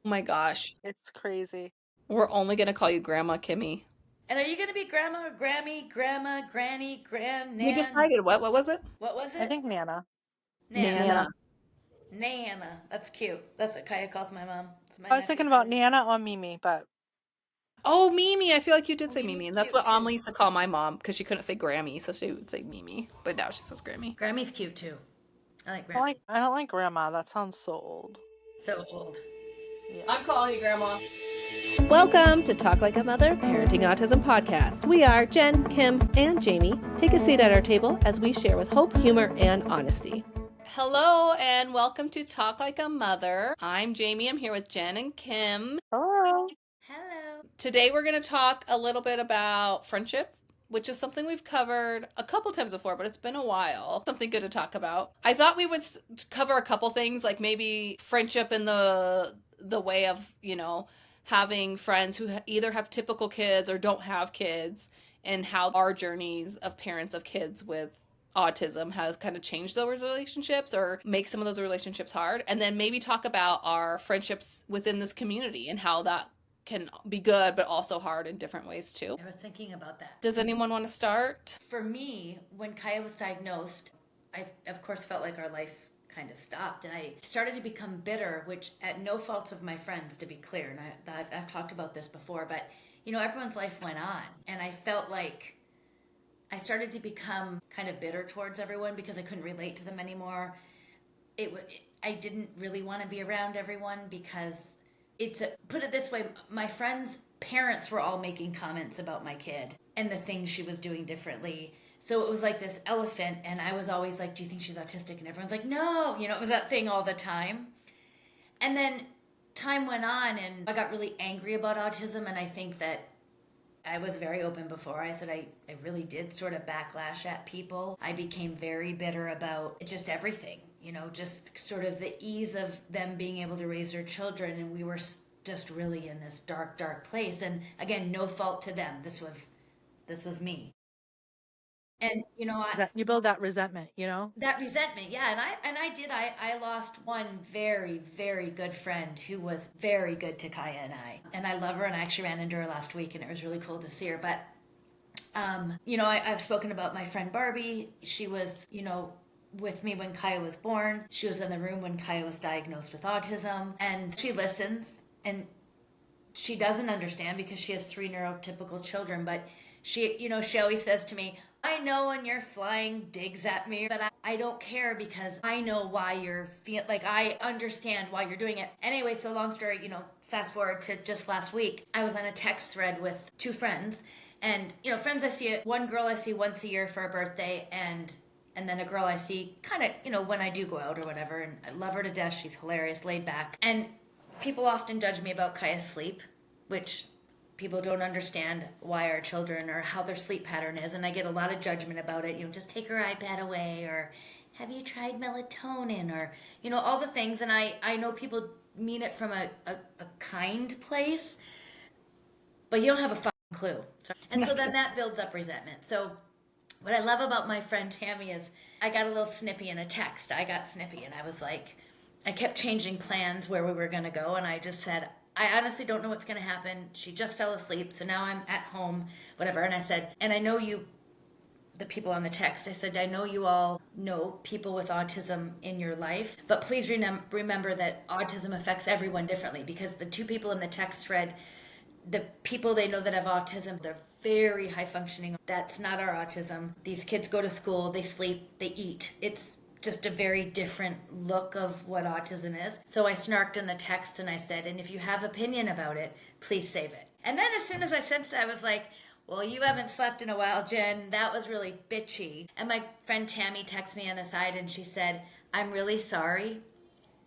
Oh my gosh. It's crazy. We're only gonna call you Grandma Kimmy. And are you going to be grandma or Grammy, grandma, granny, grand, We nan? decided what was it? What was I it? think Nana. Nana. Nana. Nana. Nana. That's cute. That's what Kaya calls my mom. It's my I was thinking nephew. about Nana or Mimi, but Oh, Mimi. I feel like you did Oh, say Mimi. Mimi's And that's cute what too. Amma used to call my mom because she couldn't say Grammy, so she would say Mimi. But now she says Grammy. Grammy's cute too. I like I Grammy. like I don't like grandma. That sounds so old. So old. Yeah. I'm calling you Grandma. Welcome to Talk Like a Mother Parenting Autism Podcast. We are Jenn, Kim, and Jaime. Take a seat at our table as we share with hope, humor, and honesty. Hello and welcome to Talk Like a Mother. I'm Jaime. I'm here with Jenn and Kim. Hello. Hello. Today we're going to talk a little bit about friendship, which is something we've covered a couple times before, but it's been a while. Something good to talk about. I thought we would cover a couple things, like maybe friendship in the way of, having friends who either have typical kids or don't have kids, and how our journeys of parents of kids with autism has kind of changed those relationships or make some of those relationships hard. And then maybe talk about our friendships within this community and how that can be good but also hard in different ways too. I was thinking about that. Does anyone want to start? For me, when Kaya was diagnosed, I, of course, felt like our life kind of stopped. And I started to become bitter, which at no fault of my friends, to be clear. And I've talked about this before, but, everyone's life went on. And I felt like I started to become kind of bitter towards everyone because I couldn't relate to them anymore. I didn't really want to be around everyone because put it this way, my friends' parents were all making comments about my kid and the things she was doing differently. So it was like this elephant, and I was always like, do you think she's autistic? And everyone's like, no. It was that thing all the time. And then time went on, and I got really angry about autism, and I think that I was very open before. I said I really did sort of backlash at people. I became very bitter about just everything, just sort of the ease of them being able to raise their children. And we were just really in this dark, dark place. And again, no fault to them. This was me. And You build that resentment, you know? that resentment, yeah. And I lost one very, very good friend who was very good to Kaya and I love her, and I actually ran into her last week, and it was really cool to see her. But I've spoken about my friend Barbie. She was, with me when Kaya was born. She was in the room when Kaya was diagnosed with autism, and she listens, and she doesn't understand because she has 3 neurotypical children. But she always says to me, I know when you're flying digs at me, but I don't care because I know why you're like, I understand why you're doing it. Anyway, so long story, fast forward to just last week, I was on a text thread with 2 friends. And, friends one girl I see once a year for a birthday, and then a girl I see kind of, when I do go out or whatever. And I love her to death. She's hilarious, laid back. And people often judge me about Kaya's sleep, which people don't understand why our children or how their sleep pattern is. And I get a lot of judgment about it. Just take her iPad away, or have you tried melatonin, or, all the things. And I know people mean it from a kind place, but you don't have a fucking clue. And so then that builds up resentment. So what I love about my friend Tammy is I got a little snippy in a text. I got snippy, and I was like, I kept changing plans where we were going to go. And I just said, I honestly don't know what's going to happen. She just fell asleep. So now I'm at home, whatever. And I said, and I know the people on the text, I said, I know you all know people with autism in your life, but please remember that autism affects everyone differently, because the 2 people in the text thread, the people they know that have autism, they're very high functioning. That's not our autism. These kids go to school, they sleep, they eat. It's just a very different look of what autism is. So I snarked in the text and I said, and if you have opinion about it, please save it. And then as soon as I sensed it, I was like, well, you haven't slept in a while, Jen. That was really bitchy. And my friend Tammy texted me on the side and she said, I'm really sorry.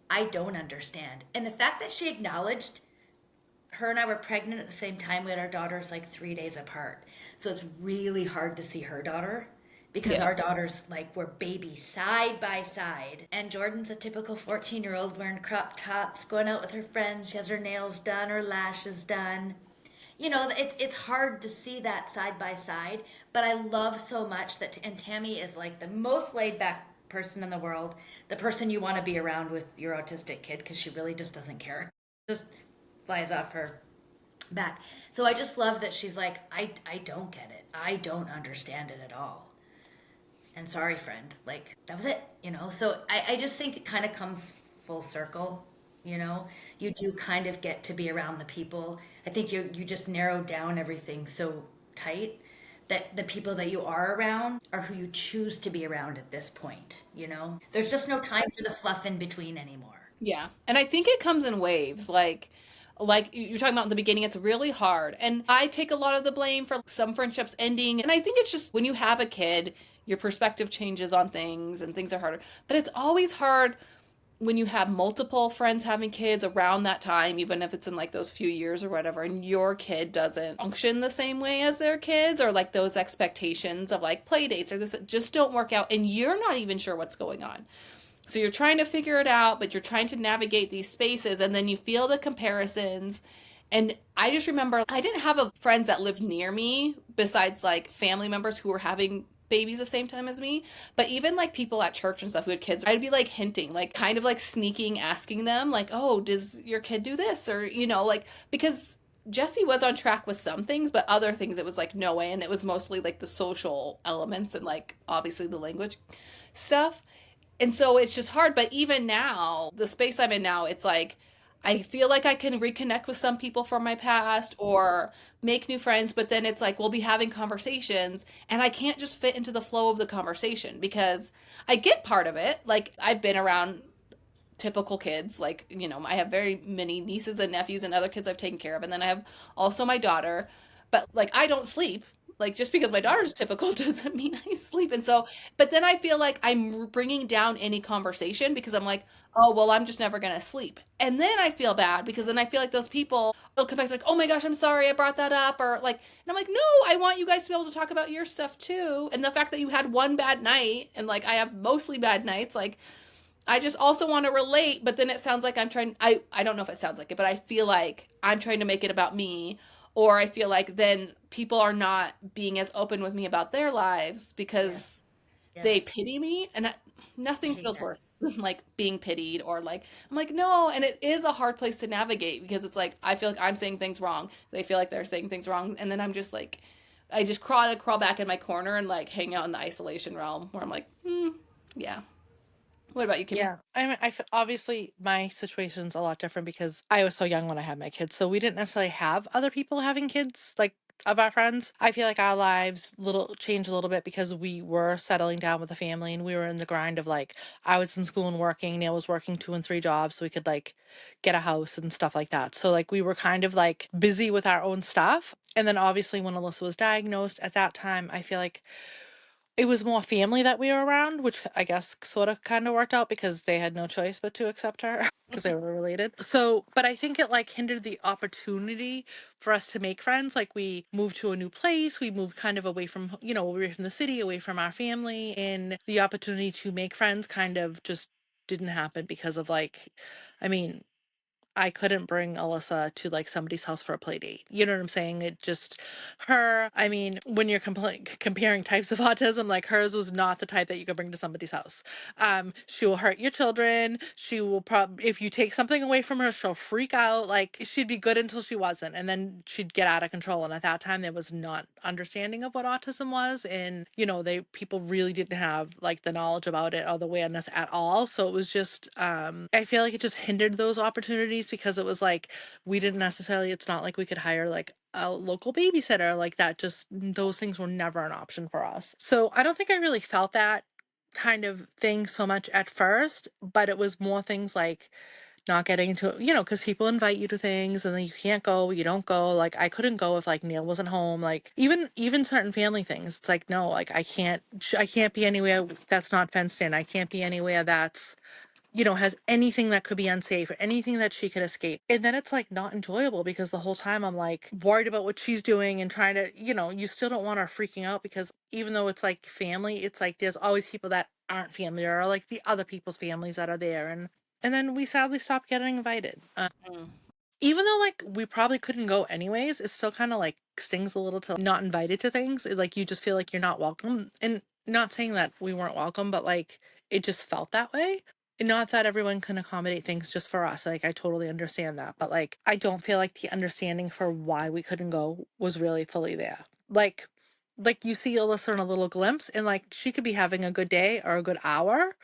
I don't understand. And the fact that she acknowledged her and I were pregnant at the same time. We had our daughters like 3 days apart. So it's really hard to see her daughter because our daughters were babies side by side. And Jordan's a typical 14-year-old wearing crop tops, going out with her friends. She has her nails done, her lashes done. It's hard to see that side by side, but I love so much that, and Tammy is like the most laid back person in the world, the person you want to be around with your autistic kid, because she really just doesn't care. Just flies off her back. So I just love that she's like, I don't get it. I don't understand it at all. And sorry, friend. Like, that was it, you know? So I just think it kind of comes full circle, you know? You do kind of get to be around the people. I think you just narrowed down everything so tight that the people that you are around are who you choose to be around at this point, you know? There's just no time for the fluff in between anymore. Yeah. And I think it comes in waves. Like you're talking about in the beginning, it's really hard. And I take a lot of the blame for some friendships ending. And I think it's just when you have a kid, your perspective changes on things and things are harder. But it's always hard when you have multiple friends having kids around that time, even if it's in like those few years or whatever, and your kid doesn't function the same way as their kids, or like those expectations of like play dates or this just don't work out, and you're not even sure what's going on. So you're trying to figure it out, but you're trying to navigate these spaces, and then you feel the comparisons. And I just remember I didn't have friends that lived near me besides like family members who were having babies the same time as me. But even like people at church and stuff who had kids, I'd be like hinting, like kind of like sneaking, asking them, like, oh, does your kid do this? Or, you know, like, because Jesse was on track with some things, but other things it was like, no way. And it was mostly like the social elements and like obviously the language stuff. And so it's just hard. But even now, the space I'm in now, it's like I feel like I can reconnect with some people from my past or make new friends, but then it's like we'll be having conversations and I can't just fit into the flow of the conversation because I get part of it. Like I've been around typical kids, like, you know, I have very many nieces and nephews and other kids I've taken care of. And then I have also my daughter, but like I don't sleep. Like just because my daughter's typical doesn't mean I sleep. And so, but then I feel like I'm bringing down any conversation because I'm like, oh, well, I'm just never going to sleep. And then I feel bad because then I feel like those people will come back like, oh my gosh, I'm sorry I brought that up. Or like, and I'm like, no, I want you guys to be able to talk about your stuff too. And the fact that you had one bad night and like I have mostly bad nights, like I just also want to relate, but then it sounds like I'm trying I don't know if it sounds like it, but I feel like I'm trying to make it about me, or I feel like then people are not being as open with me about their lives because Yes. they Yes. pity me and I nothing hate feels that. worse than like being pitied or like I'm like no, and it is a hard place to navigate because it's like I feel like I'm saying things wrong. They feel like they're saying things wrong and then I'm just like I just crawl back in my corner and like hang out in the isolation realm where I'm like, yeah. What about you, Kimmy? Yeah. I mean, obviously my situation's a lot different because I was so young when I had my kids. So we didn't necessarily have other people having kids, like of our friends. I feel like our lives little changed a little bit because we were settling down with a family and we were in the grind of like I was in school and working, Neil was working 2 and 3 jobs so we could like get a house and stuff like that. So like we were kind of like busy with our own stuff. And then obviously when Alyssa was diagnosed at that time, I feel like it was more family that we were around, which I guess sort of kind of worked out because they had no choice but to accept her because they were related. So, but I think it like hindered the opportunity for us to make friends. Like we moved to a new place, we moved kind of away from, you know, away from the city, away from our family, and the opportunity to make friends kind of just didn't happen because of like, I mean, I couldn't bring Alyssa to like somebody's house for a play date. You know what I'm saying? It just her. I mean, when you're comparing types of autism, like hers was not the type that you could bring to somebody's house. She will hurt your children. She will probably if you take something away from her, she'll freak out. Like she'd be good until she wasn't, and then she'd get out of control. And at that time, there was not understanding of what autism was, and you know, people really didn't have like the knowledge about it or the awareness at all. So it was just, I feel like it just hindered those opportunities because it was like we didn't necessarily. It's not like we could hire like a local babysitter like that. Just those things were never an option for us. So I don't think I really felt that kind of thing so much at first, but it was more things like not getting into it, you know, because people invite you to things and then you can't go, you don't go. Like I couldn't go if like Neil wasn't home. Like even certain family things, it's like no, like I can't be anywhere that's not fenced in. I can't be anywhere that's, you know, has anything that could be unsafe or anything that she could escape. And then it's like not enjoyable because the whole time I'm like worried about what she's doing and trying to, you know, you still don't want her freaking out because even though it's like family, it's like there's always people that aren't family or like the other people's families that are there. And then we sadly stopped getting invited. Mm. Even though like we probably couldn't go anyways, it still kind of like stings a little to not invited to things. Like you just feel like you're not welcome. And not saying that we weren't welcome, but like it just felt that way. Not that everyone can accommodate things just for us. Like, I totally understand that. But like, I don't feel like the understanding for why we couldn't go was really fully there. Like you see Alyssa in a little glimpse, and like she could be having a good day or a good hour,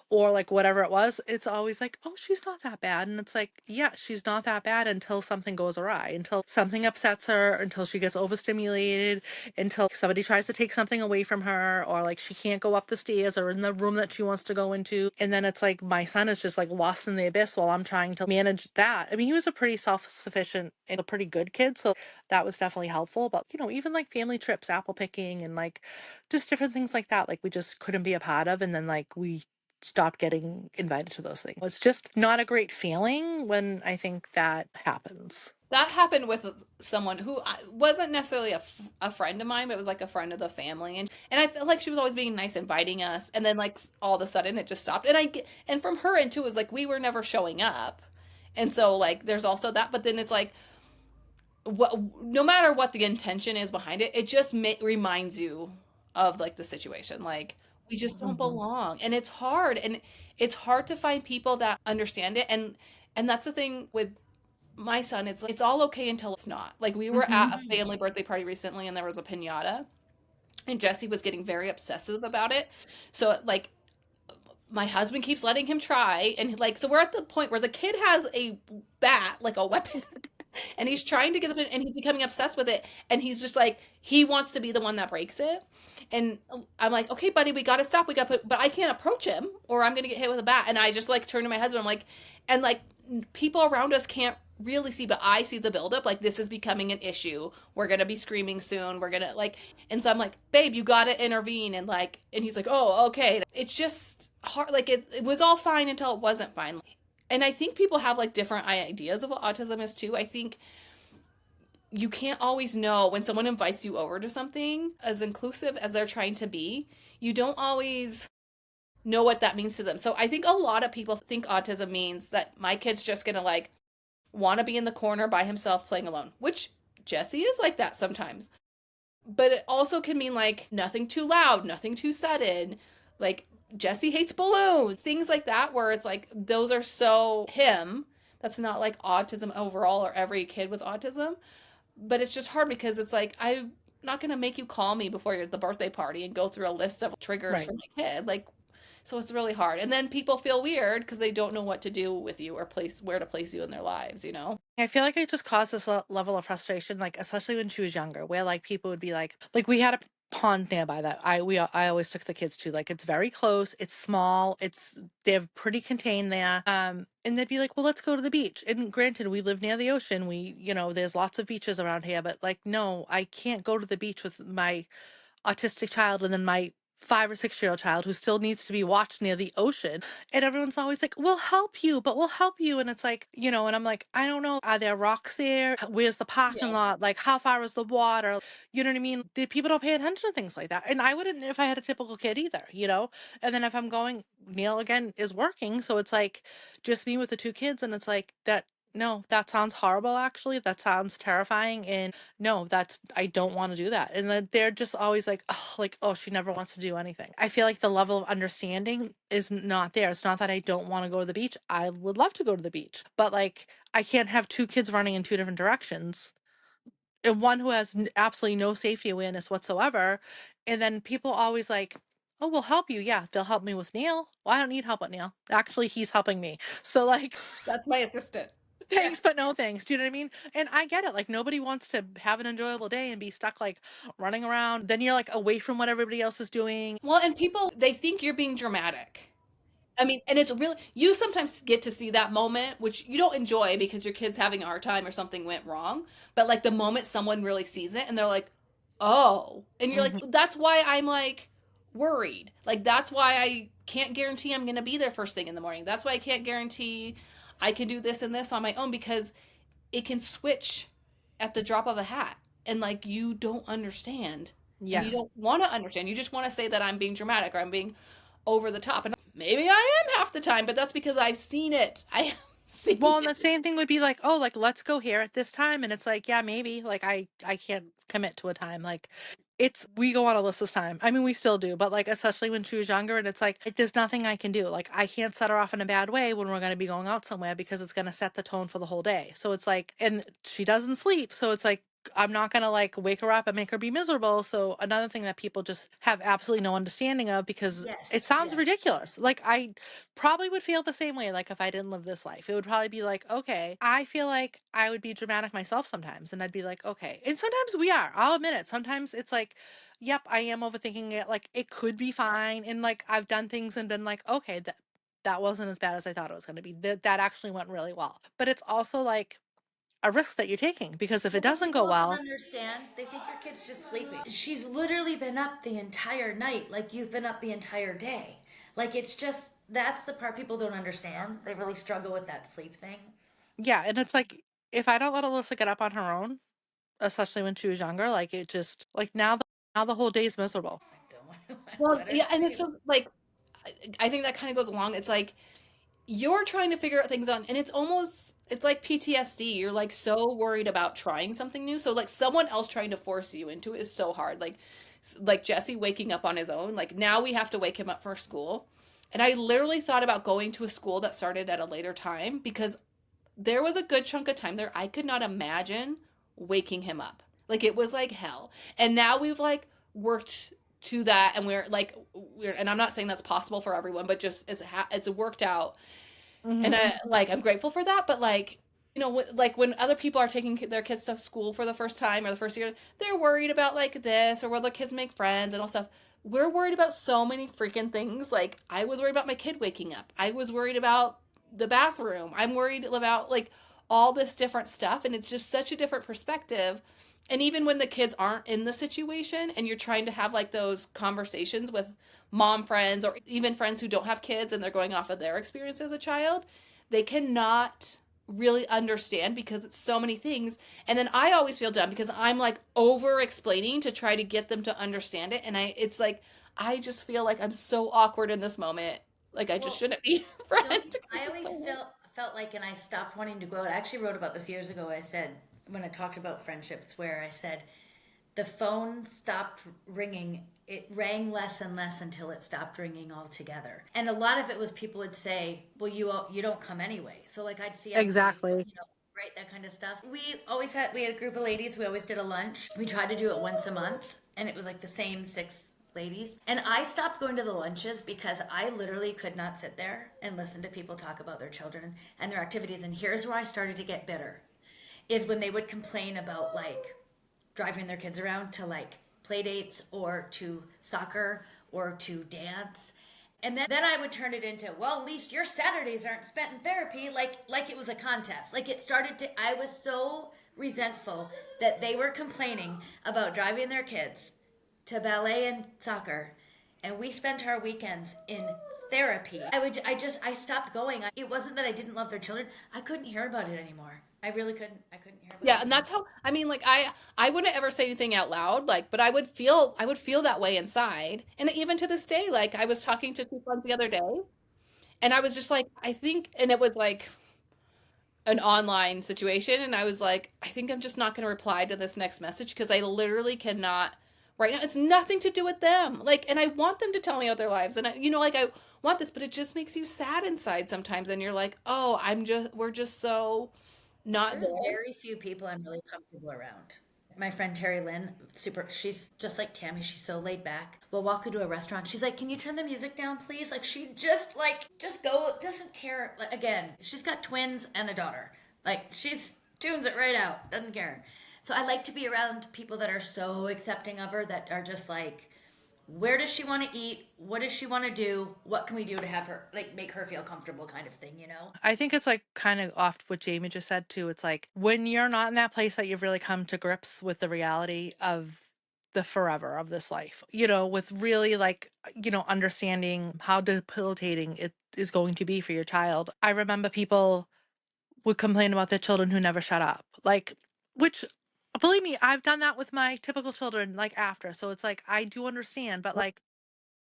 or like whatever it was. It's always like, oh, she's not that bad. And it's like, yeah, she's not that bad until something goes awry, until something upsets her, until she gets overstimulated, until somebody tries to take something away from her, or like she can't go up the stairs or in the room that she wants to go into. And then it's like my son is just like lost in the abyss while I'm trying to manage that. I mean, he was a pretty self-sufficient and a pretty good kid, so that was definitely helpful. But even like family trips, apple picking, and like just different things like that, like we just couldn't be a part of. And then like we stopped getting invited to those things. It's just not a great feeling when I think that happens. That happened with someone who wasn't necessarily a friend of mine, but it was like a friend of the family, and I felt like she was always being nice, inviting us, and then like all of a sudden it just stopped. And from her end too, it was like we were never showing up, and so like there's also that. But then it's like, what, no matter what the intention is behind it, it just reminds you of like the situation. Like we just don't Mhm. belong, and it's hard to find people that understand it. And that's the thing with my son. It's all okay until it's not. Like we were at a Mhm. family birthday party recently, and there was a pinata, and Jesse was getting very obsessive about it. So like my husband keeps letting him try, and like so we're at the point where the kid has a bat, like a weapon, and he's trying to get the and he's becoming obsessed with it, and he's just like he wants to be the one that breaks it. And I'm like, okay, buddy, we got to stop. We got to put, but I can't approach him or I'm gonna get hit with a bat. And I just like turn to my husband. I'm like, and like people around us can't really see, but I see the buildup. Like this is becoming an issue. We're gonna be screaming soon. We're gonna like, and so I'm like, babe, you got to intervene. And like, and he's like, oh, okay. It's just hard. Like it was all fine until it wasn't fine. And I think people have like different ideas of what autism is too. I think you can't always know when someone invites you over to something as inclusive as they're trying to be. You don't always know what that means to them. So I think a lot of people think autism means that my kid's just gonna like want to be in the corner by himself playing alone, which Jesse is like that sometimes. But it also can mean like nothing too loud, nothing too sudden. Like Jesse hates balloons, things like that, where it's like those are so him. That's not like autism overall or every kid with autism. But it's just hard because it's like I'm not gonna make you call me before you're at the birthday party and go through a list of triggers Right. for my kid. Like so it's really hard. And then people feel weird because they don't know what to do with you or place where to place you in their lives, you know? I feel like it just caused this level of frustration, like especially when she was younger, where like people would be like we had a pond nearby that I always took the kids to. Like it's very close, it's small, they're pretty contained there. And they'd be like, well, let's go to the beach. And granted, we live near the ocean. There's lots of beaches around here, but like, no, I can't go to the beach with my autistic child and then my 5 or 6 year old child who still needs to be watched near the ocean. And everyone's always like, we'll help you, but we'll help you. And it's like, and I'm like, I don't know. Are there rocks there? Where's the parking Yeah. lot? Like, how far is the water? You know what I mean? People don't pay attention to things like that. And I wouldn't if I had a typical kid either. And then if I'm going, Neil again is working. So it's like just me with the 2 kids. And it's like that. No, that sounds horrible, actually. That sounds terrifying. And no, I don't want to do that. And then they're just always like, oh, she never wants to do anything. I feel like the level of understanding is not there. It's not that I don't want to go to the beach. I would love to go to the beach, but like, I can't have 2 kids running in 2 different directions. And one who has absolutely no safety awareness whatsoever. And then people always like, oh, we'll help you. Yeah, they'll help me with Neil. Well, I don't need help with Neil. Actually, he's helping me. So like, That's my assistant. thanks, but no thanks. Do you know what I mean? And I get it. Like nobody wants to have an enjoyable day and be stuck like running around. Then you're like away from what everybody else is doing. Well, and people they think you're being dramatic. I mean, and it's really you sometimes get to see that moment which you don't enjoy because your kid's having a hard time or something went wrong, but like the moment someone really sees it and they're like, "Oh." And you're like, Mhm. "That's why I'm like worried." Like that's why I can't guarantee I'm going to be there first thing in the morning. That's why I can't guarantee I can do this and this on my own because it can switch at the drop of a hat and like you don't understand and you Yes. don't want to understand. You just want to say that I'm being dramatic or I'm being over the top. And maybe I am half the time, but that's because I've seen it. I have seen Well, and the it. same thing would be like, oh, like let's go here at this time, and it's like, yeah, maybe. Like I can't commit to a time. Like we go on Alyssa's time. I mean, we still do, but like, especially when she was younger, and it's like, there's nothing I can do. Like, I can't set her off in a bad way when we're going to be going out somewhere because it's going to set the tone for the whole day. So it's like, and she doesn't sleep. So it's like, I'm not going to like wake her up and make her be miserable. So another thing that people just have absolutely no understanding of, because Yes, it sounds yes. ridiculous. Like, I probably would feel the same way. Like, if I didn't live this life, it would probably be like, okay, I feel like I would be dramatic myself sometimes. And I'd be like, okay. And sometimes we are, I'll admit it. Sometimes it's like, yep, I am overthinking it. Like, it could be fine. And like, I've done things and been like, okay, that wasn't as bad as I thought it was going to be. That actually went really well. But it's also like a risk that you're taking, because if it Well, but doesn't go people don't well, understand. They think your kid's just sleeping. She's literally been up the entire night, like you've been up the entire day. Like it's just that's the part people don't understand. They really struggle with that sleep thing. yeah. And it's like, if I don't let Alyssa get up on her own, especially when she was younger, like, it just like, now the whole day's miserable. I don't want to Well, let her yeah, and it's sleep. so like I think that kind of goes along. It's like you're trying to figure out things on, and it's like PTSD. You're like so worried about trying something new. So like someone else trying to force you into it is so hard. Like Jesse waking up on his own. Like now we have to wake him up for school. And I literally thought about going to a school that started at a later time because there was a good chunk of time there I could not imagine waking him up. Like it was like hell. And now we've like worked to that, and we're and I'm not saying that's possible for everyone, but just it's worked out. And Hmm. I'm grateful for that, but like like when other people are taking their kids to school for the first time or the first year, they're worried about like this or will the kids make friends and all stuff. We're worried about so many freaking things. Like I was worried about my kid waking up. I was worried about the bathroom. I'm worried about like all this different stuff, and it's just such a different perspective. And even when the kids aren't in the situation and you're trying to have like those conversations with mom friends or even friends who don't have kids and they're going off of their experience as a child, they cannot really understand because it's so many things. And then I always feel dumb because I'm like over explaining to try to get them to understand it. And it's like, I just feel like I'm so awkward in this moment. Like I just Well, shouldn't be a don't friend. I It's always so felt like, and I stopped wanting to go out. I actually wrote about this years ago. I said when I talked about friendships, where I said the phone stopped ringing. It rang less and less until it stopped ringing altogether. And a lot of it was people would say, "Well, you don't come anyway." So like I'd see on Facebook, Exactly. right, that kind of stuff. We had a group of ladies. We always did a lunch. We tried to do it once a month, and it was like the same six ladies. And I stopped going to the lunches because I literally could not sit there and listen to people talk about their children and their activities. And here's where I started to get bitter is when they would complain about like driving their kids around to like play dates or to soccer or to dance. And then I would turn it into, well, at least your Saturdays aren't spent in therapy, like it was a contest. Like it started to I was so resentful that they were complaining about driving their kids to ballet and soccer, and we spent our weekends in therapy. I stopped going. It wasn't that I didn't love their children. I couldn't hear about it anymore. I really couldn't. I couldn't hear about yeah, it and anymore. that's how I mean like I wouldn't ever say anything out loud, like, but I would feel that way inside. And even to this day, like I was talking to two friends the other day, and I was just like, I think, and it was like an online situation, and I was like, I think I'm just not going to reply to this next message because I literally cannot right now. It's nothing to do with them. Like, and I want them to tell me about their lives, and like I want this, but it just makes you sad inside sometimes, and you're like, oh, we're just so not There's there. very few people I'm really comfortable around. My friend Terry Lynn, she's just like Tammy. She's so laid back. We'll walk into a restaurant. She's like, "Can you turn the music down, please?" Like she just go, doesn't care. Like, again, she's got twins and a daughter. Like she's tunes it right out, doesn't care. So I like to be around people that are so accepting of her, that are just like, where does she want to eat? What does she want to do? What can we do to have her like make her feel comfortable, kind of thing, you know? I think it's like kind of off what Jamie just said too. It's like when you're not in that place that you've really come to grips with the reality of the forever of this life, with really like, understanding how debilitating it is going to be for your child. I remember people would complain about their children who never shut up. Like, which, believe me, I've done that with my typical children, like after. So it's like, I do understand, but like,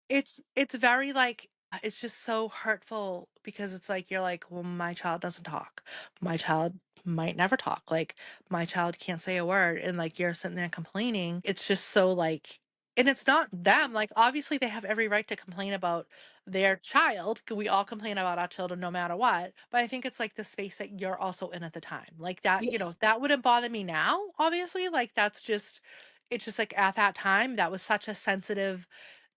it's very like, It's just so hurtful because it's like you're like, well, my child doesn't talk. My child might never talk. Like my child can't say a word, and like you're sitting there complaining. It's just so like, and it's not them. Like obviously they have every right to complain about their child. 'Cause we all complain about our children no matter what. But I think it's like the space that you're also in at the time. Like that, Yes. that wouldn't bother me now, obviously. Like that's just, it's just like at that time that was such a sensitive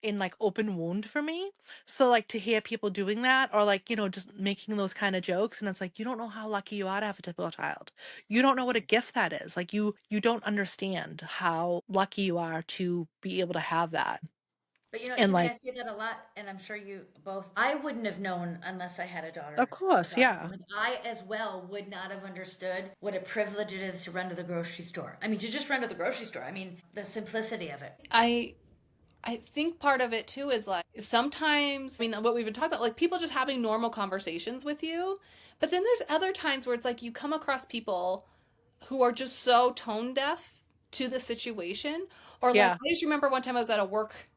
in like open wound for me. So like to hear people doing that or like, just making those kind of jokes, and it's like you don't know how lucky you are to have a typical child. You don't know what a gift that is. Like you don't understand how lucky you are to be able to have that. But And Jaime, like I say that a lot, and I'm sure you both. I wouldn't have known unless I had a of daughter with course, autism. yeah. Like I, as well, would not have understood what a privilege it is to run to the grocery store. I mean, to just run to the grocery store. I mean, the simplicity of it. I think part of it too is like sometimes, I mean, what we've been talking about, like people just having normal conversations with you. But then there's other times where it's like you come across people who are just so tone deaf to the situation. Or like, Yeah. I just remember one time I was at a work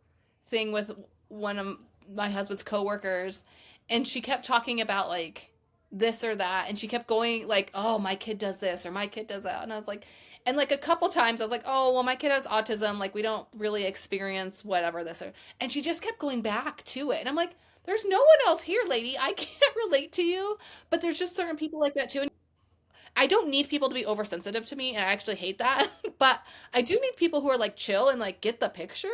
thing with one of my husband's coworkers, and she kept talking about like this or that, and she kept going like, "Oh, my kid does this or my kid does that," and I was like, and like a couple times I was like, "Oh, well, my kid has autism. Like, we don't really experience whatever this," or, and she just kept going back to it, and I'm like, "There's no one else here, lady. I can't relate to you." But there's just certain people like that too, and I don't need people to be oversensitive to me, and I actually hate that. But I do need people who are like chill and like get the picture.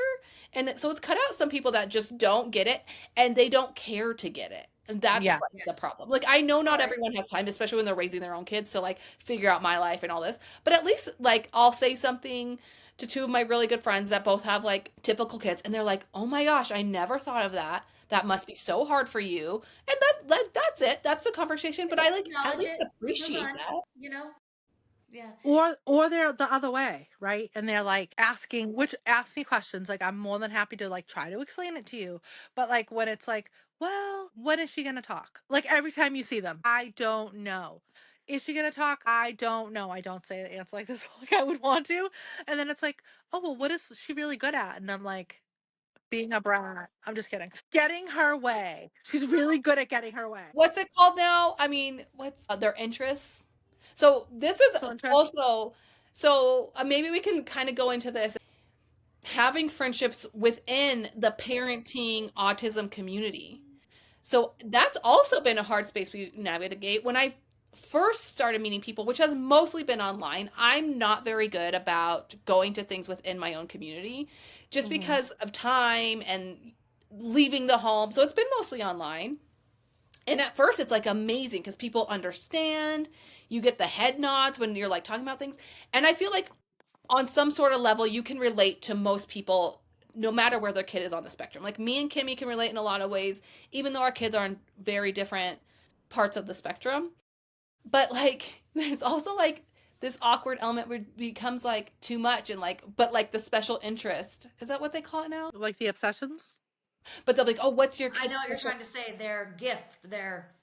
And so it's cut out some people that just don't get it and they don't care to get it. And that's Yeah. like the problem. Like I know not Right. everyone has time, especially when they're raising their own kids to like figure out my life and all this. But at least like I'll say something to two of my really good friends that both have like typical kids, and they're like, "Oh my gosh, I never thought of that. That must be so hard for you." And that's it. That's the conversation. But I Just like at acknowledge least it. Move appreciate on. that. Yeah. Or they're the other way, right? And they're like asking, which ask me questions. Like I'm more than happy to like try to explain it to you. But like when it's like, well, when is she gonna talk? Like every time you see them, I don't know. Is she gonna talk? I don't know. I don't say the answer like this like I would want to. And then it's like, oh well, what is she really good at? And I'm like, being a brat. I'm just kidding. Getting her way. She's really good at getting her way. What's it called now? I mean, what's their interests? So this is Special interest. also maybe we can kind of go into this having friendships within the parenting autism community. So that's also been a hard space we navigate. When I first started meeting people, which has mostly been online, I'm not very good about going to things within my own community just Hmm. because of time and leaving the home. So it's been mostly online. And at first, it's like amazing because people understand. You get the head nods when you're like talking about things. And I feel like on some sort of level, you can relate to most people no matter where their kid is on the spectrum. Like me and Kimmy can relate in a lot of ways, even though our kids are in very different parts of the spectrum. But like, there's also like this awkward element where it becomes like too much and like, but like the special interest. Is that what they call it now? Like the obsessions. But they'll be like, oh, what's your I know kid's what you're special? trying to say. Their gift, their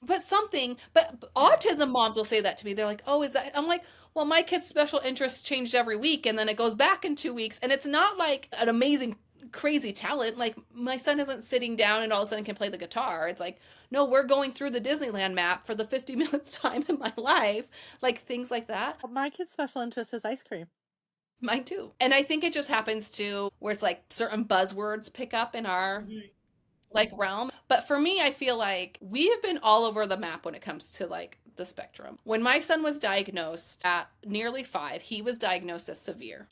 But something, but yeah. autism moms will say that to me. They're like, "Oh, is that?" I'm like, "Well, my kid's special interest changed every week, and then it goes back in 2 weeks, and it's not like an amazing, crazy talent. Like my son isn't sitting down and all of a sudden can play the guitar. It's like, no, we're going through the Disneyland map for the 50 minutes time in my life, like things like that. My kid's special interest is ice cream. Mine too, and I think it just happens to where it's like certain buzzwords pick up in our Mhm. like realm. But for me, I feel like we have been all over the map when it comes to like the spectrum. When my son was diagnosed at nearly 5, he was diagnosed as severe.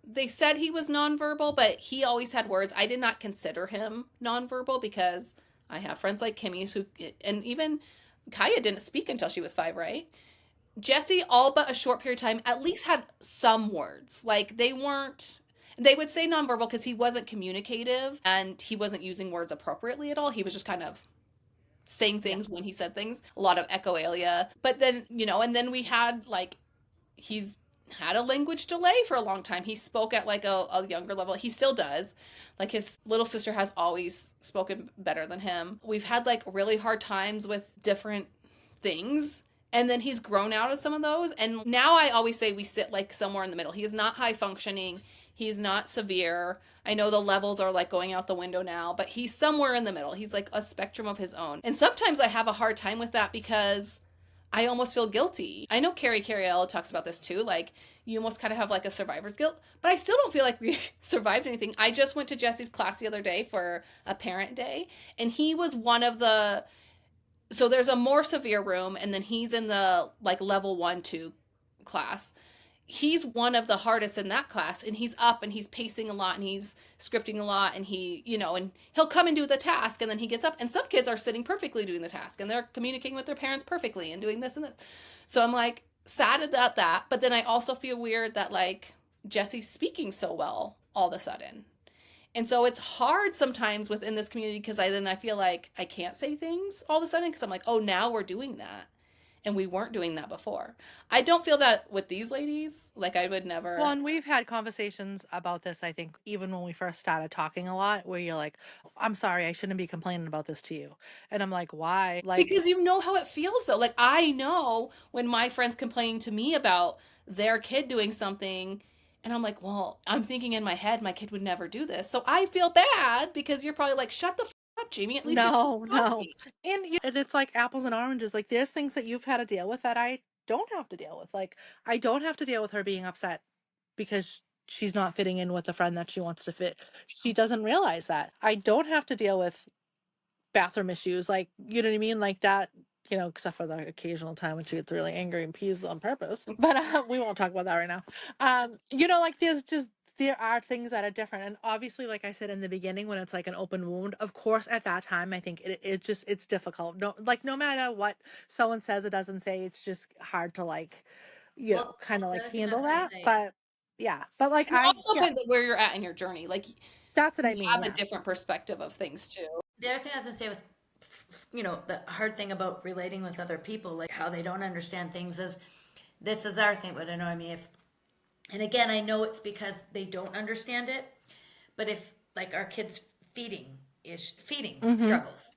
They said he was nonverbal, but he always had words. I did not consider him nonverbal because I have friends like Kimmy's who, and even Kaya didn't speak until she was 5, right? Jesse, all but a short period of time, at least had some words. Like they weren't, they would say nonverbal because he wasn't communicative and he wasn't using words appropriately at all. He was just kind of saying Yeah. things when he said things, a lot of echolalia. But then, and then we had like, he's had a language delay for a long time. He spoke at like a younger level. He still does. Like his little sister has always spoken better than him. We've had like really hard times with different things. And then he's grown out of some of those. And now I always say we sit like somewhere in the middle. He is not high functioning. He's not severe. I know the levels are like going out the window now, but he's somewhere in the middle. He's like a spectrum of his own. And sometimes I have a hard time with that because I almost feel guilty. I know Carrie Carriello talks about this too. Like, you almost kind of have like a survivor's guilt, but I still don't feel like we survived anything. I just went to Jesse's class the other day for a parent day, and he was one of the. So there's a more severe room, and then he's in the like level 1, 2 class. He's one of the hardest in that class, and he's up and he's pacing a lot and he's scripting a lot, and and he'll come and do the task, and then he gets up, and some kids are sitting perfectly doing the task and they're communicating with their parents perfectly and doing this and this. So I'm like sad about that, but then I also feel weird that like Jesse's speaking so well all of a sudden. And so it's hard sometimes within this community because I feel like I can't say things all of a sudden because I'm like, oh, now we're doing that and we weren't doing that before. I don't feel that with these ladies. Like, I would never. Well, and we've had conversations about this, I think, even when we first started talking a lot, where you're like, I'm sorry, I shouldn't be complaining about this to you. And I'm like, why? Like, Because you know how it feels though. Like, I know when my friends complaining to me about their kid doing something, and I'm like, well, I'm thinking in my head my kid would never do this. So I feel bad because you're probably like, shut the up, Jamie. At least you're no, no. talking. And it's like apples and oranges. Like, there's things that you've had to deal with that I don't have to deal with. Like, I don't have to deal with her being upset because she's not fitting in with the friend that she wants to fit. She doesn't realize that. I don't have to deal with bathroom issues, like, you know what I mean, like that, except for the occasional time when she gets really angry and pees on purpose. But we won't talk about that right now. Like there are things that are different, and obviously, like I said in the beginning, when it's like an open wound, of course at that time I think it's difficult. No matter what someone says, it doesn't say, it's just hard to like Well, kind of the like other thing I was handle going to that. say, But yeah, but like And it also depends on where you're at in your journey. Like, that's what you I mean. have a Yeah. different perspective of things too. the other thing I was going to say with, the hard thing about relating with other people, like how they don't understand things is, this is our thing, would annoy me if, and again, I know it's because they don't understand it, but if like our kids feeding Mm-hmm. struggles.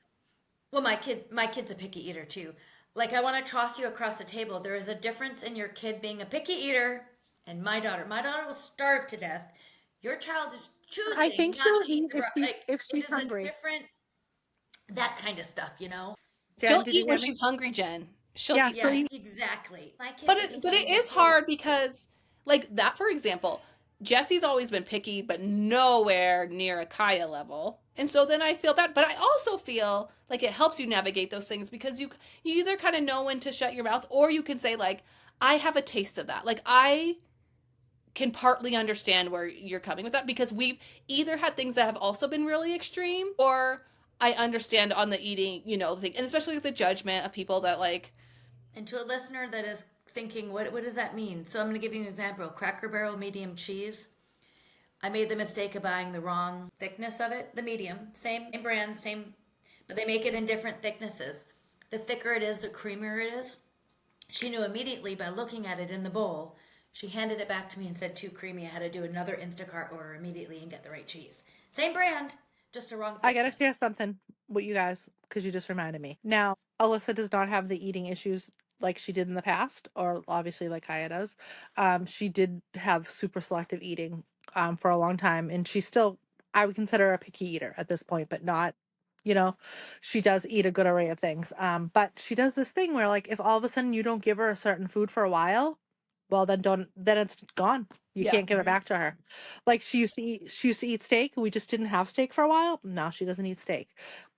Well, my kid's a picky eater too. Like, I want to toss you across the table. There is a difference in your kid being a picky eater and my daughter. My daughter will starve to death. Your child is I choosing think not she'll to eat eat the like, if it she's is a hungry. different, that kind of stuff. Jen, She'll did eat you when hear me? she's hungry, Jen. She'll Yeah, eat. she'll Yeah, eat. exactly. My kid But doesn't it care. is hard because like that, for example, Jesse's always been picky, but nowhere near a Kaya level. And so then I feel bad, but I also feel like it helps you navigate those things because you either kind of know when to shut your mouth, or you can say like, I have a taste of that. Like, I can partly understand where you're coming with that because we've either had things that have also been really extreme, or I understand on the eating, thing, and especially with the judgment of people that like. And to a listener that is thinking, what does that mean? So I'm going to give you an example. Cracker Barrel medium cheese. I made the mistake of buying the wrong thickness of it, the medium, same brand, same, but they make it in different thicknesses. The thicker it is, the creamier it is. She knew immediately by looking at it in the bowl. She handed it back to me and said, too creamy. I had to do another Instacart order immediately and get the right cheese. Same brand, just the wrong I gotta thickness. share something with you guys because you just reminded me. Now, Alyssa does not have the eating issues like she did in the past, or obviously like Kaya does. She did have super selective eating for a long time, and she's still, I would consider her a picky eater at this point, but not, you know, she does eat a good array of things. But she does this thing where, like, if all of a sudden you don't give her a certain food for a while, well, then it's gone. You Yeah. can't give it back to her. Like, she used to eat steak. We just didn't have steak for a while. Now she doesn't eat steak.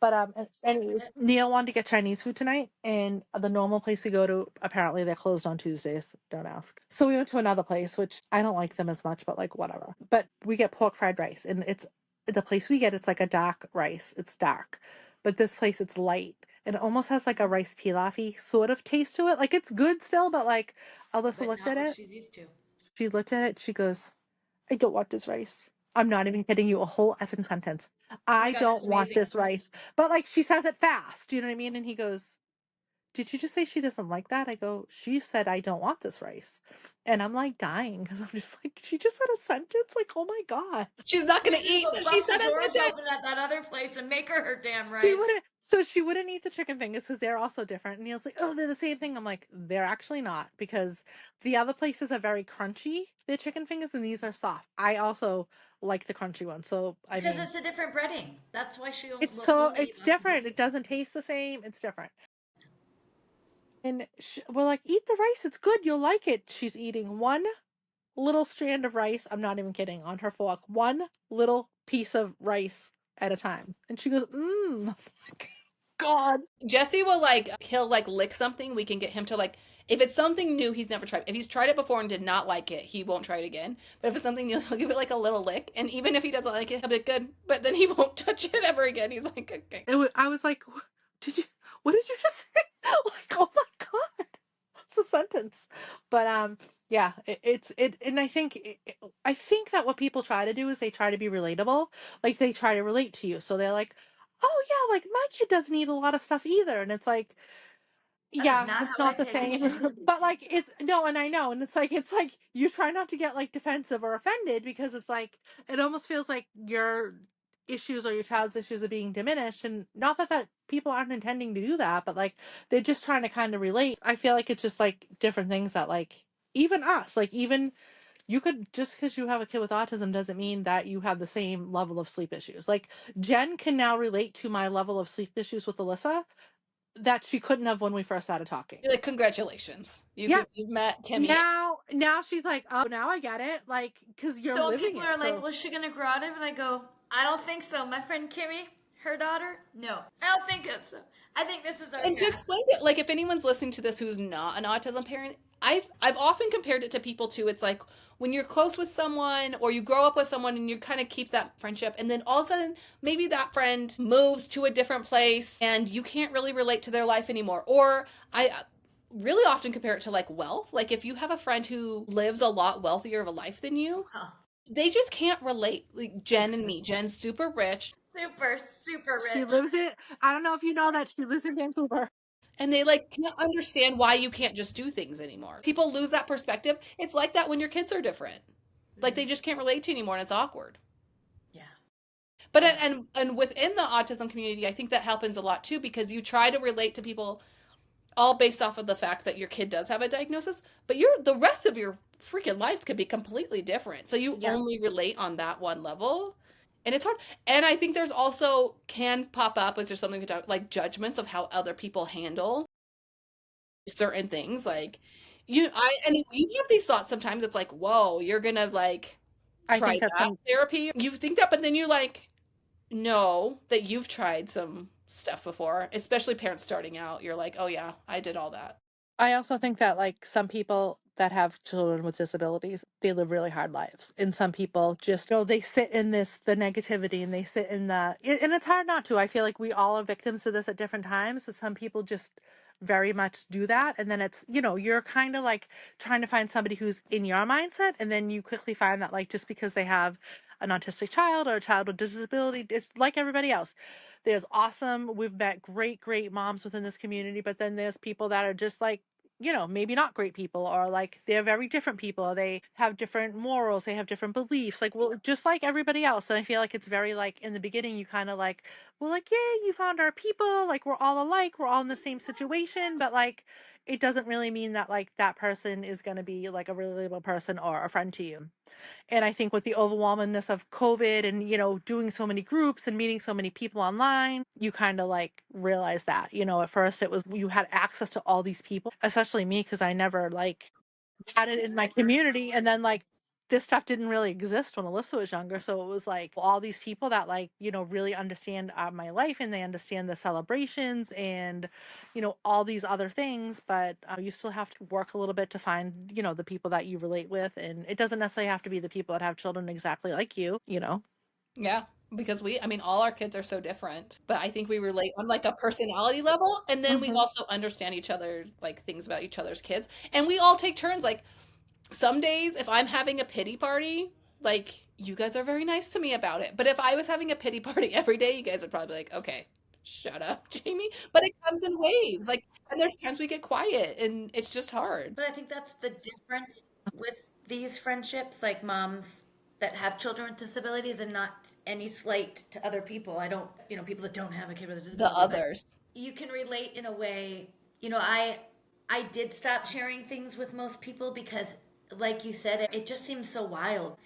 But anyways, Neil wanted to get Chinese food tonight, and the normal place we go to, apparently they're closed on Tuesdays. Don't ask. So we went to another place, which I don't like them as much, but like whatever. But we get pork fried rice, and it's the place we get. It's like a dark rice. It's dark, but this place it's light. And it almost has like a rice pilafy sort of taste to it. Like, it's good still, but like Alyssa But looked not at what it. she's used to. She looked at it. She goes, I don't want this rice. I'm not even kidding you. A whole effing sentence. Oh my I God, don't that's want amazing. this rice. But like, she says it fast. You know what I mean? And he goes, did you just say she doesn't like that? I go, she said I don't want this rice. And I'm like dying because I'm just like, she just said a sentence? Like, oh my God. She's not We gonna should eat. go She bust said the a doors sentence. open at that other place and make her damn She rice. wouldn't, so she wouldn't eat the chicken fingers because they're also different. And Neil's like, oh, they're the same thing. I'm like, they're actually not, because the other places are very crunchy, their chicken fingers, and these are soft. I also like the crunchy ones. So, I Because mean, it's a different breading. That's why she will only eat it's one. different. It doesn't taste the same. It's different. And we're like, eat the rice. It's good. You'll like it. She's eating one little strand of rice. I'm not even kidding. On her fork, one little piece of rice at a time. And she goes, mmm. God. Jesse will like he'll like lick something. We can get him to like if it's something new he's never tried. If he's tried it before and did not like it, he won't try it again. But if it's something new, he'll give it like a little lick. And even if he doesn't like it, he'll be good. But then he won't touch it ever again. He's like, okay. I was like, did you? What did you just say? Like, oh my God, it's a sentence. But yeah, and I think that what people try to do is they try to be relatable. Like they try to relate to you. So they're like, oh yeah, like my kid doesn't eat a lot of stuff either, and it's like, That is yeah, not it's how I not the take same. it. But like it's no, and I know, and it's like you try not to get like defensive or offended, because it's like it almost feels like your issues or your child's issues are being diminished, and not that people aren't intending to do that, but like they're just trying to kind of relate. I feel like it's just like different things that like even us, like even you could, just because you have a kid with autism doesn't mean that you have the same level of sleep issues. Like Jen can now relate to my level of sleep issues with Alyssa that she couldn't have when we first started talking. You're like, congratulations. Yeah. You've met Kimmy. Now she's like, oh, now I get it. Like, because you're So when living people it. are like, So "Was she gonna grow out of it?" I go, "I don't think so." My friend Kimmy, her daughter, no, I don't think so. I think this is our And to path. explain it, like if anyone's listening to this who's not an autism parent, I've often compared it to people too. It's like when you're close with someone or you grow up with someone and you kind of keep that friendship, and then all of a sudden maybe that friend moves to a different place and you can't really relate to their life anymore. Or I really often compare it to like wealth. Like if you have a friend who lives a lot wealthier of a life than you, Huh. they just can't relate. Like Jen and me. Jen's super rich. Super, super she rich. lives it. I don't know if you know that she lives in Vancouver. And they like can't understand why you can't just do things anymore. People lose that perspective. It's like that when your kids are different. Like they just can't relate to you anymore and it's awkward. Yeah. But and within the autism community, I think that happens a lot too because you try to relate to people all based off of the fact that your kid does have a diagnosis, but the rest of your freaking lives could be completely different. So you Yeah. only relate on that one level. And it's hard. And I think there's also can pop up, which is something we talk like judgments of how other people handle certain things. Like you have these thoughts sometimes. It's like, whoa, you're gonna like I try think that's that therapy. You think that, but then you like know that you've tried some stuff before, especially parents starting out. You're like, oh yeah, I did all that. I also think that like some people that have children with disabilities, they live really hard lives. And some people just they sit in the negativity, and they sit in and it's hard not to. I feel like we all are victims to this at different times. So some people just very much do that. And then it's, you're kind of like trying to find somebody who's in your mindset. And then you quickly find that like just because they have an autistic child or a child with disability, it's like everybody else. There's awesome, we've met great moms within this community, but then there's people that are just like, maybe not great people, or like they're very different people. They have different morals, they have different beliefs, like, well, just like everybody else. And I feel like it's very like in the beginning, you kind of like, well, like, yay, you found our people, like, we're all alike, we're all in the same situation, but like, it doesn't really mean that like that person is going to be like a relatable person or a friend to you. And I think with the overwhelmingness of COVID and, doing so many groups and meeting so many people online, you kind of like realize that, at first it was, you had access to all these people, especially me, because I never like had it in my community. And then like this stuff didn't really exist when Alyssa was younger. So it was like all these people that like, really understand my life, and they understand the celebrations and, all these other things. But you still have to work a little bit to find, the people that you relate with. And it doesn't necessarily have to be the people that have children exactly like you. Yeah, because I mean, all our kids are so different, but I think we relate on like a personality level, and then we Hmm. also understand each other, like things about each other's kids, and we all take turns. Like some days, if I'm having a pity party, like you guys are very nice to me about it, but if I was having a pity party every day, you guys would probably be like, okay, shut up, Jamie. But it comes in waves. Like, and there's times we get quiet and it's just hard. But I think that's the difference with these friendships, like moms that have children with disabilities, and not any slight to other people. I don't, people that don't have a kid with a The disability, but others. you can relate in a way. I did stop sharing things with most people because, like you said, it just seems so wild.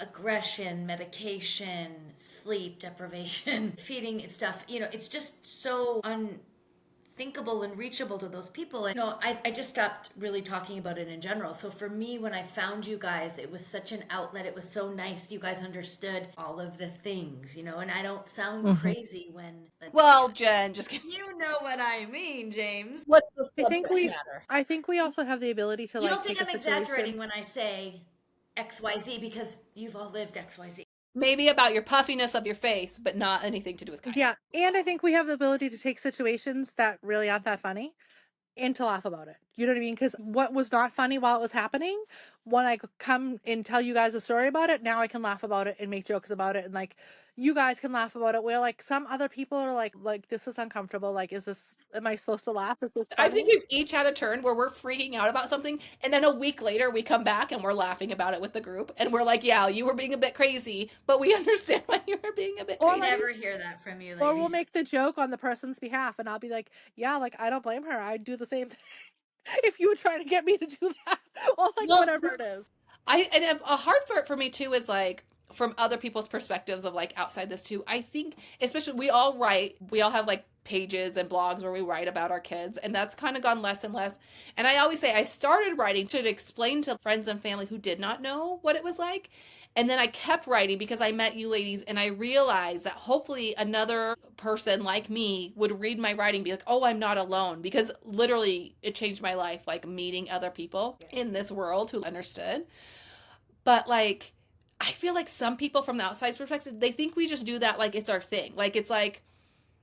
Aggression, medication, sleep deprivation, feeding and stuff. It's just so unthinkable and reachable to those people. And I just stopped really talking about it in general. So for me, when I found you guys, it was such an outlet. It was so nice. You guys understood all of the things, and I don't sound crazy when. Well, Jen, just kidding. You know what I mean, James. What's the I think subject we, matter? I think we also have the ability to You like don't think take a I'm situation. exaggerating when I say XYZ because you've all lived XYZ. Maybe about your puffiness of your face, but not anything to do with Kaya. Yeah, and I think we have the ability to take situations that really aren't that funny and to laugh about it. You know what I mean? Because what was not funny while it was happening, when I come and tell you guys a story about it, now I can laugh about it and make jokes about it, and like you guys can laugh about it. Where like some other people are like this is uncomfortable. Like, is this? Am I supposed to laugh? Is this I funny? think we've each had a turn where we're freaking out about something, and then a week later we come back and we're laughing about it with the group, and we're like, "Yeah, you were being a bit crazy, but we understand why you were being a bit Or crazy." I never hear that from you, Or we'll ladies. make the joke on the person's behalf, and I'll be like, yeah, like I don't blame her. I'd do the same thing if you were trying to get me to do that, or like Well, whatever it is. a hard part for me too is like from other people's perspectives of like outside this too. I think especially we all have like pages and blogs where we write about our kids, and that's kind of gone less and less. And I always say I started writing to explain to friends and family who did not know what it was like. And then I kept writing because I met you ladies and I realized that hopefully another person like me would read my writing and be like, oh, I'm not alone. Because literally it changed my life, like meeting other people in this world who understood. But like, I feel like some people from the outside perspective, they think we just do that like it's our thing. Like it's like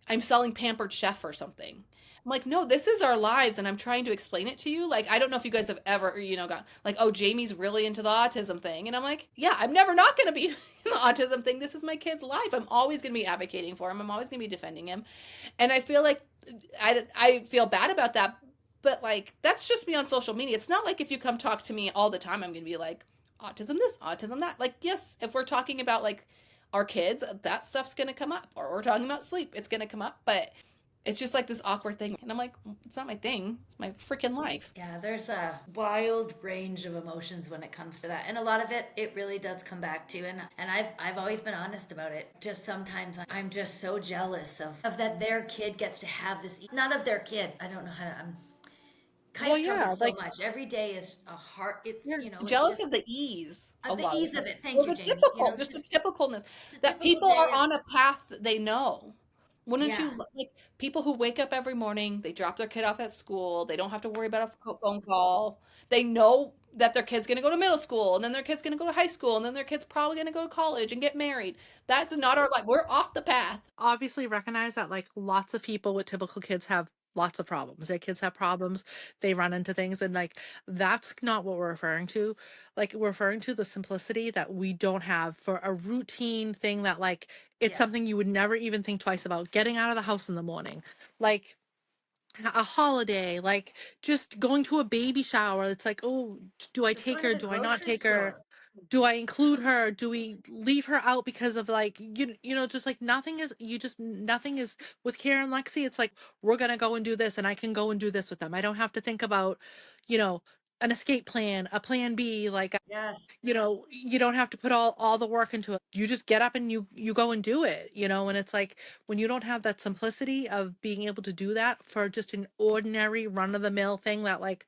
I'm selling Pampered Chef or something. I'm like, no, this is our lives, and I'm trying to explain it to you. Like, I don't know if you guys have ever, got like, oh, Jamie's really into the autism thing, and I'm like, yeah, I'm never not going to be in the autism thing. This is my kid's life. I'm always going to be advocating for him. I'm always going to be defending him, and I feel like I feel bad about that, but like that's just me on social media. It's not like if you come talk to me all the time, I'm going to be like, autism this, autism that. Like, yes, if we're talking about like our kids, that stuff's going to come up, or we're talking about sleep, it's going to come up, but it's just like this awkward thing. And I'm like, it's not my thing. It's my freaking life. Yeah, there's a wild range of emotions when it comes to that. And a lot of it really does come back to, and I've always been honest about it. Just sometimes I'm just so jealous of that their kid gets to have this, not of their kid. I don't know how to, Kai struggles so much. Every day is a heart. It's You're it's jealous just, of the ease. of the ease of it. Thank Well, you, the Jamie. typical, just the typicalness that people are on a path that they know. Wouldn't Yeah. you like people who wake up every morning, they drop their kid off at school, they don't have to worry about a phone call. They know that their kid's going to go to middle school, and then their kid's going to go to high school, and then their kid's probably going to go to college and get married. That's not our life. We're off the path. Obviously recognize that like lots of people with typical kids have lots of problems. Their kids have problems, they run into things, and like that's not what we're referring to. Like we're referring to the simplicity that we don't have for a routine thing that like it's Yeah. something you would never even think twice about. Getting out of the house in the morning. Like a holiday, like just going to a baby shower. It's like, oh, do I Just take going to her? the Do I not grocery take her? store. Do I include her? Do we leave her out because of like just like nothing is nothing is with Karen and Lexi. It's like we're gonna go and do this, and I can go and do this with them. I don't have to think about, you know, an escape plan, a plan B. Like Yes. you don't have to put all the work into it. You just get up and you go and do it, and it's like when you don't have that simplicity of being able to do that for just an ordinary run of the mill thing that like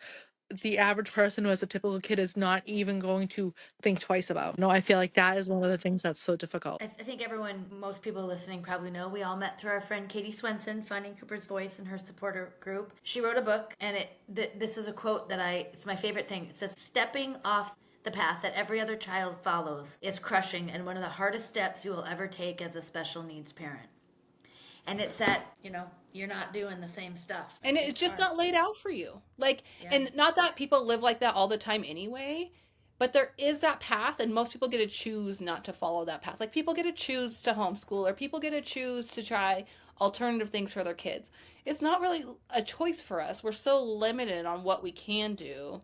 the average person who has a typical kid is not even going to think twice about. No, I feel like that is one of the things that's so difficult. I think most people listening probably know, we all met through our friend Katie Swenson, Finding Cooper's Voice, and her supporter group. She wrote a book, and this is a quote it's my favorite thing. It says, stepping off the path that every other child follows is crushing and one of the hardest steps you will ever take as a special needs parent. And it's that, you're not doing the same stuff. And it's just not laid out for you. Like, and not that people live like that all the time anyway, But there is that path, and most people get to choose not to follow that path. Like people get to choose to homeschool, or people get to choose to try alternative things for their kids. It's not really a choice for us. We're so limited on what we can do.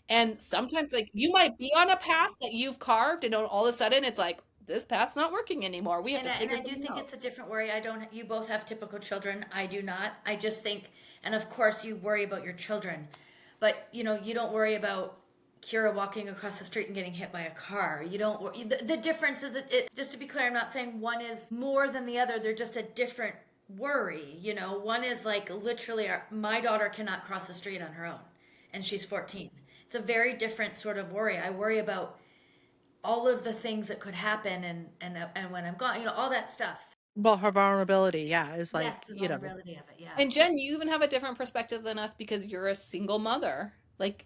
And sometimes, like, you might be on a path that you've carved, and all of a sudden it's like, this path's not working anymore. We have to And figure I do something think out. it's a different worry. I don't, you both have typical children. I do not. I just think, and of course you worry about your children, but you know, you don't worry about Kira walking across the street and getting hit by a car. You don't, the difference is just to be clear, I'm not saying one is more than the other. They're just a different worry. You know, one is like literally my daughter cannot cross the street on her own and she's 14. It's a very different sort of worry. I worry about all of the things that could happen and when I'm gone, you know, all that stuff. Well, her vulnerability, yeah, is Yes, like, the vulnerability of it. Yeah. And Jen, you even have a different perspective than us because you're a single mother. Like,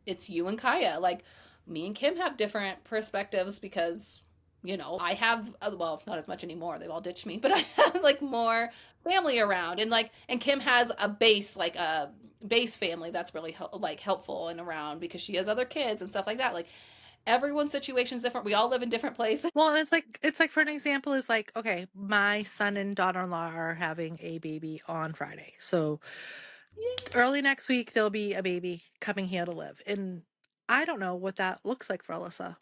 it's you and Kaya. Like, me and Kim have different perspectives because, I have, well, not as much anymore. They've all ditched me, but I have like more family around. And Kim has a base, like a base family that's really helpful and around because she has other kids and stuff like that. Like, everyone's situation is different. We all live in different places. well, and it's like for an example is like, okay, my son and daughter-in-law are having a baby on Friday. So early next week there'll be a baby coming here to live. And I don't know what that looks like for Alyssa.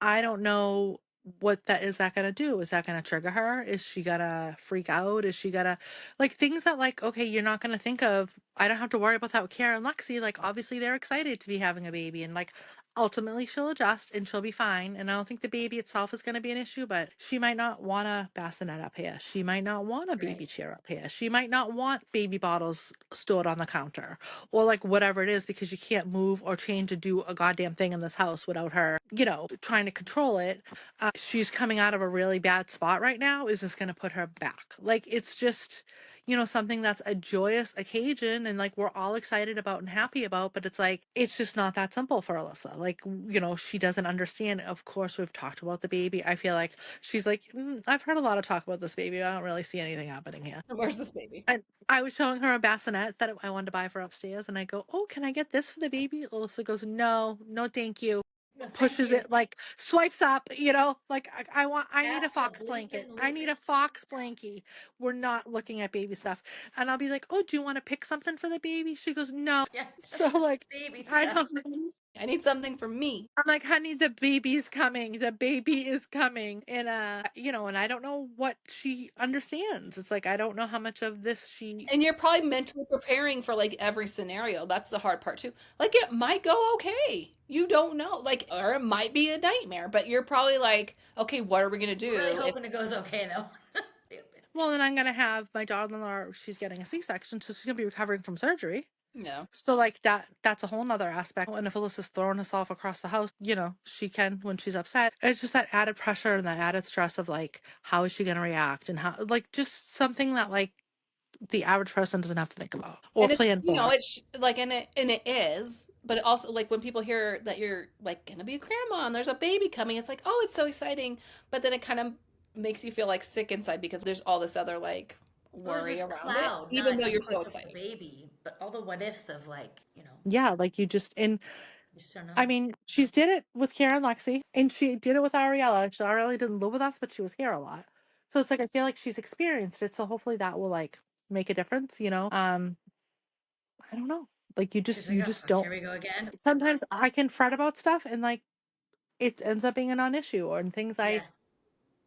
I don't know what that gonna do. Is that gonna trigger her? Is she gonna freak out? Is she gonna like things that like, okay, you're not gonna think of. I don't have to worry about that with Kara and Lexi. Like obviously they're excited to be having a baby and like ultimately she'll adjust and she'll be fine. And I don't think the baby itself is gonna be an issue, but she might not want a bassinet up here. She might not want a baby Right. chair up here. She might not want baby bottles stored on the counter or like whatever it is because you can't move or change or do a goddamn thing in this house without her, trying to control it. She's coming out of a really bad spot right now. Is this going to put her back? Like, it's just, something that's a joyous occasion and like we're all excited about and happy about, but it's like, it's just not that simple for Alyssa. Like, she doesn't understand. Of course, we've talked about the baby. I feel like she's like, I've heard a lot of talk about this baby. I don't really see anything happening here. Where's this baby? And I was showing her a bassinet that I wanted to buy for upstairs, and I go, "Oh, can I get this for the baby?" Alyssa goes, "No, no, thank you." No, thank Pushes you. it like swipes up, like I need a fox blanket. I need a Absolutely. fox blankie. We're not looking at baby stuff. And I'll be like, "Oh, do you want to pick something for the baby?" She goes, "No." Yeah. So like, Baby I stuff. don't. I need something for me. I'm like, honey, the baby's coming. The baby is coming. And and I don't know what she understands. It's like I don't know how much of this she. And you're probably mentally preparing for like every scenario. That's the hard part too. Like, it might go okay. You don't know. Like, or it might be a nightmare, but you're probably like, okay, what are we gonna We're really do if hoping it goes okay though. Well, then I'm gonna have my daughter-in-law. She's getting a C-section, so she's gonna be recovering from surgery. no. So like that's a whole nother aspect. And if Alyssa's throwing us off across the house, she can when she's upset. It's just that added pressure and that added stress of like, how is she gonna react and how like just something that like the average person doesn't have to think about or And it's plan for. it's like, and it is, but it also, like, when people hear that you're like gonna be a grandma and there's a baby coming, it's like, oh, it's so exciting, but then it kind of makes you feel like sick inside because there's all this other like Well, there's worry this around it, cloud, even not though of you're so course of the excited. baby, but all the what ifs of like, Yeah, like you just and you just don't know. I mean, she's did it with Kara and Lexi, and she did it with Ariella. Ariella didn't live with us, but she was here a lot. So it's like I feel like she's experienced it. So hopefully that will like make a difference. I don't know. Like you She's just like, you oh just fuck, don't. here we go again. Sometimes I can fret about stuff, and like it ends up being a non-issue, or Yeah.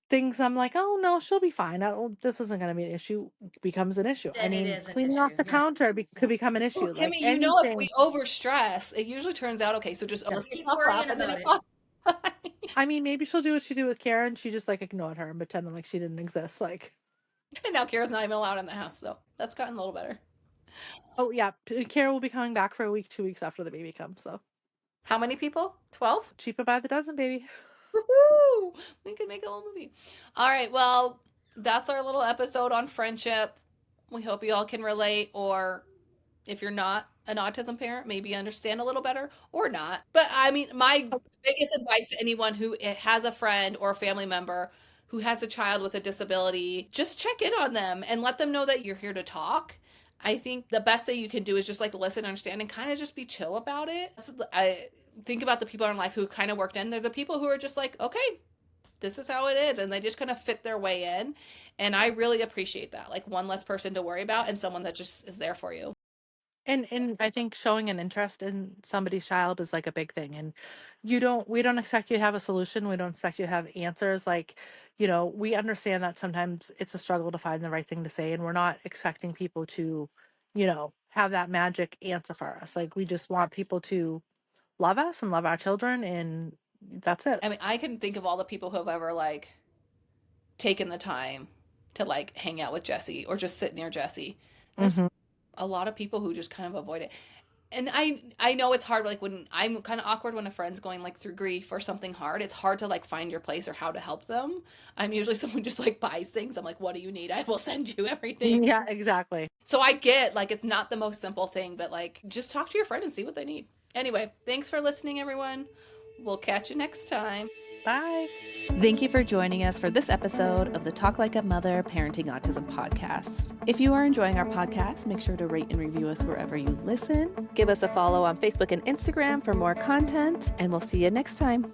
things I'm like, oh no, she'll be fine. This isn't going to be an issue. Becomes an issue. I Then it mean, is an cleaning off issue. the Yeah. counter could become an Well, issue. Like Kimmy, if anything. we overstress, it usually turns out okay. So just Just lift keep yourself up, worrying and then about it's it. fine. I mean, maybe she'll do what she did with Karen. She just like ignored her and pretended like she didn't exist. Like, And now Kara's not even allowed in the house, so that's gotten a little better. oh yeah, Kara will be coming back for a week, 2 weeks after the baby comes. So How many people? 12? cheaper by the dozen, baby. Woohoo! We could make a whole movie. All right, well, that's our little episode on friendship. We hope you all can relate, or if you're not an autism parent, maybe understand a little better or not. But I mean, my biggest advice to anyone who has a friend or a family member who has a child with a disability, just check in on them and let them know that you're here to talk. I think the best thing you can do is just like listen, understand, and kind of just be chill about it. think about the people in our life who kind of worked in. There's the people who are just like, okay, this is how it is. And they just kind of fit their way in. And I really appreciate that. Like one less person to worry about and someone that just is there for you. And I think showing an interest in somebody's child is like a big thing. And we don't expect you to have a solution. We don't expect you to have answers. Like, we understand that sometimes it's a struggle to find the right thing to say, and we're not expecting people to, have that magic answer for us. Like, we just want people to love us and love our children, and that's it. I mean, I can think of all the people who have ever like taken the time to like hang out with Jesse or just sit near Jesse. There's a lot of people who just kind of avoid it. And I know it's hard, like when I'm kind of awkward when a friend's going like through grief or something hard. It's hard to like find your place or how to help them. I'm usually someone who just like buys things. I'm like, what do you need? I will send you everything. Yeah, exactly. So I get like it's not the most simple thing, but like just talk to your friend and see what they need. Anyway, thanks for listening, everyone. We'll catch you next time. Bye. Thank you for joining us for this episode of the Talk Like a Mother Parenting Autism podcast. If you are enjoying our podcast, make sure to rate and review us wherever you listen. Give us a follow on Facebook and Instagram for more content, and we'll see you next time.